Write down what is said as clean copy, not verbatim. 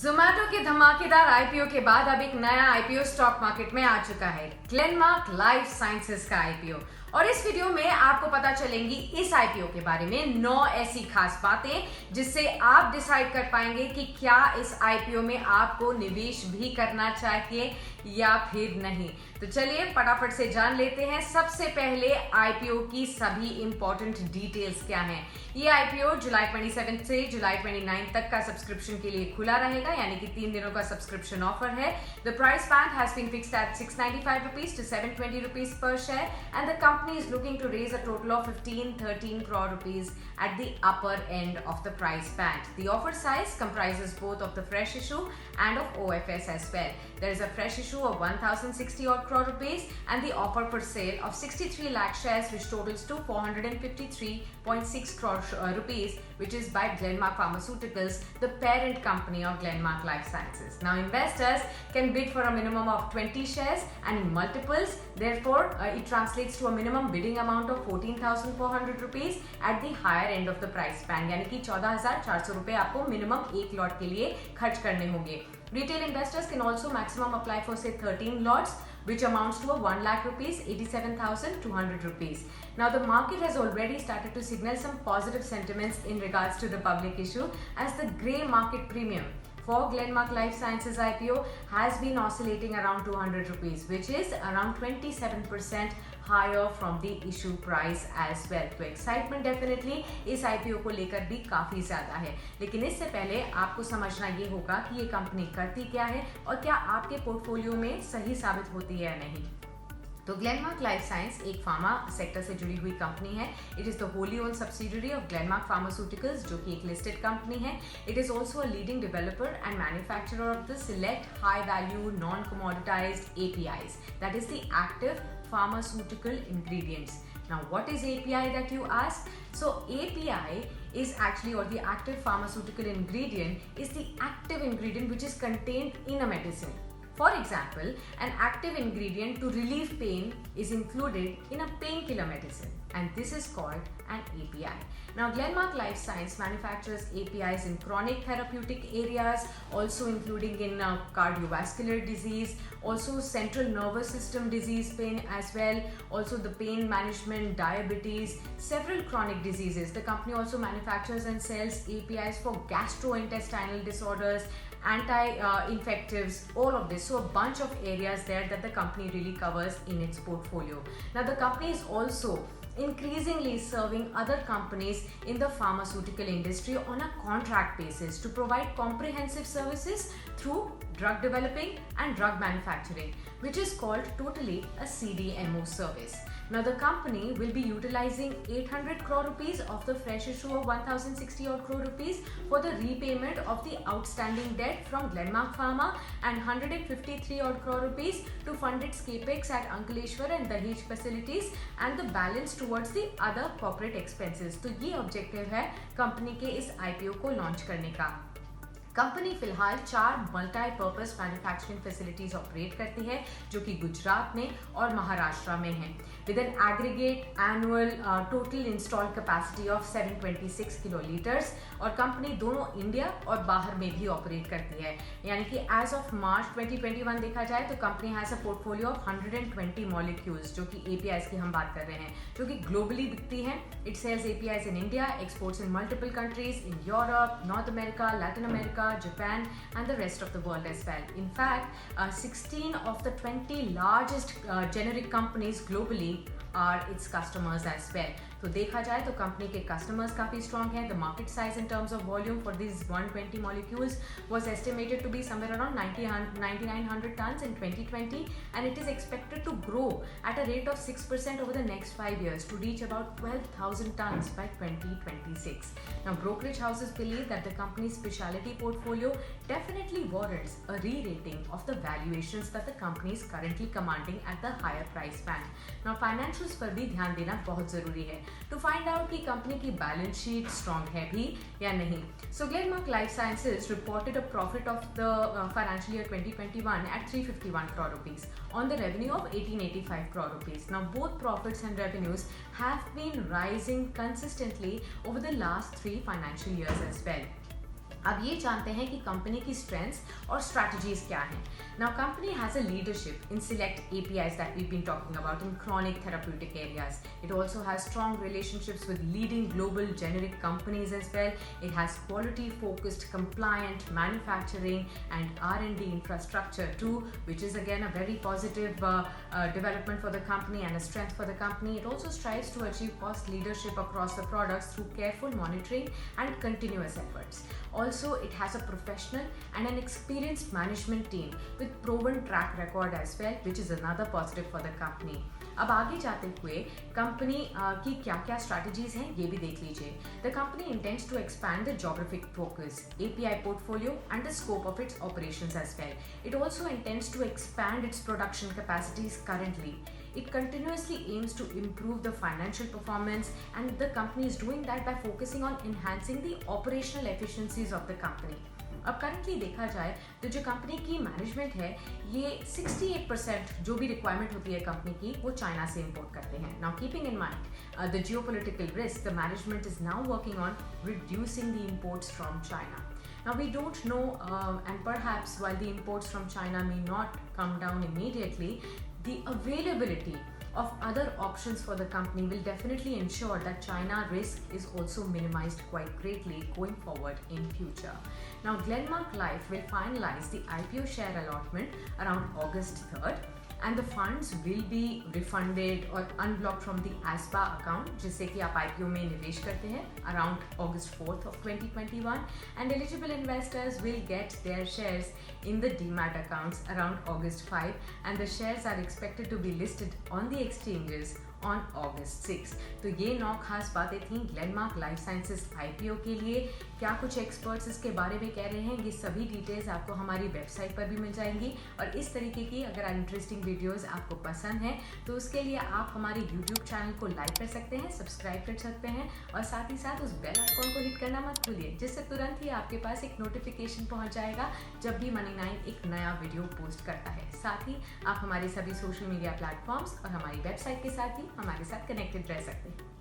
जोमैटो के धमाकेदार आईपीओ के बाद अब एक नया आईपीओ स्टॉक मार्केट में आ चुका है, ग्लेनमार्क लाइफ साइंसेज का आईपीओ। और इस वीडियो में आपको पता चलेंगी इस आईपीओ के बारे में 9 ऐसी खास बातें जिससे आप डिसाइड कर पाएंगे कि क्या इस आईपीओ में आपको निवेश भी करना चाहिए या फिर नहीं। तो चलिए फटाफट से जान लेते हैं। सबसे पहले आईपीओ की सभी इंपॉर्टेंट डिटेल्स क्या हैं। ये आईपीओ जुलाई 27 से जुलाई 29 तक का सब्सक्रिप्शन के लिए खुला रहेगा, यानी कि 3 दिनों का सब्सक्रिप्शन ऑफर है। The price band has been fixed at 695 rupees to 720 rupees per share and the company is looking to raise a total of 13 crore rupees at the upper end of the price band. The offer size comprises both of the fresh issue and of OFS as well. There is a fresh issue of 1060 odd crore rupees and the offer for sale of 63 lakh shares, which totals to 453.6 crore rupees, which is by Glenmark Pharmaceuticals, the parent company of Glenmark Life Sciences. Now investors can bid for a minimum of 20 shares and in multiples. Therefore, it translates to a minimum bidding amount of 14,400 rupees at the higher end of the price band, यानी कि 14,400 रुपए आपको minimum एक lot के लिए खर्च करने होंगे। Retail investors can also maximum apply for say 13 lots, which amounts to a 1 lakh rupees, 87,200 rupees. Now the market has already started to signal some positive sentiments in regards to the public issue, as the grey market premium for Glenmark Life Sciences IPO has been oscillating around 200 rupees, which is around 27% higher from the issue price as well. तो excitement definitely इस IPO को लेकर भी काफी ज्यादा है, लेकिन इससे पहले आपको समझना ये होगा कि ये कंपनी करती क्या है और क्या आपके पोर्टफोलियो में सही साबित होती है या नहीं। तो ग्लेनमार्क लाइफ साइंस एक फार्मा सेक्टर से जुड़ी हुई कंपनी है। It is the wholly owned subsidiary of Glenmark pharmaceuticals, जो कि एक लिस्टेड कंपनी है। It is also a leading developer and manufacturer of the select high value non commoditized APIs, that is the active pharmaceutical ingredients. Now what is API that you ask? So API is actually, or the active pharmaceutical ingredient is the active ingredient which is contained in a medicine. For example, an active ingredient to relieve pain is included in a painkiller medicine, and this is called an API. Now, Glenmark Life Science manufactures APIs in chronic therapeutic areas, also including in cardiovascular disease, also central nervous system disease pain as well, also the pain management, diabetes, several chronic diseases. The company also manufactures and sells APIs for gastrointestinal disorders, anti-infectives, all of this. So a bunch of areas there that the company really covers in its portfolio. Now the company is also increasingly serving other companies in the pharmaceutical industry on a contract basis to provide comprehensive services through drug developing and drug manufacturing, which is called totally a CDMO service. Now the company will be utilizing 800 crore rupees of the fresh issue of 1060 odd crore rupees for the repayment of the outstanding debt from Glenmark Pharma and 153 odd crore rupees to fund its capex at Ankleshwar and Dahej facilities and the balance towards the other corporate expenses. तो ये objective है company के इस IPO को launch करने का। Company फिलहाल 4 multipurpose manufacturing facilities operate करती है, जो कि गुजरात में और महाराष्ट्र में है, with an aggregate annual total install capacity of 726 kilolitres. और कंपनी दोनों इंडिया और बाहर में भी ऑपरेट करती है, यानी कि एज ऑफ मार्च 2021 देखा जाए तो company has a portfolio of 120 molecules, जो कि एपीआईज की हम बात कर रहे हैं, जो कि ग्लोबली बिकती हैं। It sells APIs in India, exports in multiple countries in Europe, North America, Latin America, Japan and the rest of the world as well. In fact, 16 of the 20 largest generic companies globally are its customers as well. तो देखा जाए तो company के customers काफी strong हैं। The market size in terms of volume for this 120 molecules was estimated to be somewhere around 9,900 tons in 2020, and it is expected to grow at a rate of 6% over the next 5 years to reach about 12,000 tons by 2026. Now, brokerage houses believe that the company's specialty portfolio definitely warrants a re-rating of the valuations that the company is currently commanding at the higher price band. Now, financials पर भी ध्यान देना बहुत जरूरी है to find out कि company की balance sheet strong है भी या नहीं। So Glenmark Life Sciences reported a profit of the financial year 2021 at 351 crore rupees on the revenue of 1885 crore rupees. Now both profits and revenues have been rising consistently over the last 3 financial years as well. अब ये जानते हैं कि company की strengths और strategies क्या हैं. Now company has a leadership in select APIs that we've been talking about in chronic therapeutic areas. It also has strong relationships with leading global generic companies as well. It has quality focused compliant manufacturing and R&D infrastructure too, which is again a very positive development for the company and a strength for the company. It also strives to achieve cost leadership across the products through careful monitoring and continuous efforts. Also, it has a professional and an experienced management team with proven track record as well, which is another positive for the company. अब आगे जाते हुए company की क्या क्या strategies हैं ये भी देख लीजिए. The company intends to expand the geographic focus, API portfolio and the scope of its operations as well. It also intends to expand its production capacities currently. It continuously aims to improve the financial performance and the company is doing that by focusing on enhancing the operational efficiencies of the company. अब currently देखा जाए तो जो company की management है ये 68% जो भी रिक्वायरमेंट होती है कंपनी की वो चाइना से इंपोर्ट करते हैं. Now keeping in mind the geopolitical risk, the management is now working on reducing the imports from China. Now we don't know and perhaps while the imports from China may not come down immediately, the availability of other options for the company will definitely ensure that China risk is also minimized quite greatly going forward in future. Now Glenmark Life will finalize the IPO share allotment around August 3rd and the funds will be refunded or unblocked from the ASPA account जिससे कि आप IPO में निवेश करते हैं around August 4th of 2021 and eligible investors will get their shares in the demat accounts around August 5 and the shares are expected to be listed on the exchanges on August 6. तो ये 9 खास बातें थी Glenmark life sciences IPO के लिए. क्या कुछ experts इसके बारे में कह रहे हैं ये सभी डिटेल्स आपको हमारी वेबसाइट पर भी मिल जाएंगी. और इस तरीके की अगर इंटरेस्टिंग वीडियोस आपको पसंद हैं तो उसके लिए आप हमारे YouTube चैनल को लाइक कर सकते हैं, सब्सक्राइब कर सकते हैं और साथ ही साथ उस बेल आइकॉन को हिट करना मत भूलिए जिससे तुरंत ही आपके पास एक नोटिफिकेशन पहुंच जाएगा जब भी Money9 एक नया वीडियो पोस्ट करता है. साथ ही आप हमारे सभी सोशल मीडिया प्लेटफॉर्म्स और हमारी वेबसाइट के साथ ही हमारे साथ कनेक्टेड रह सकते हैं.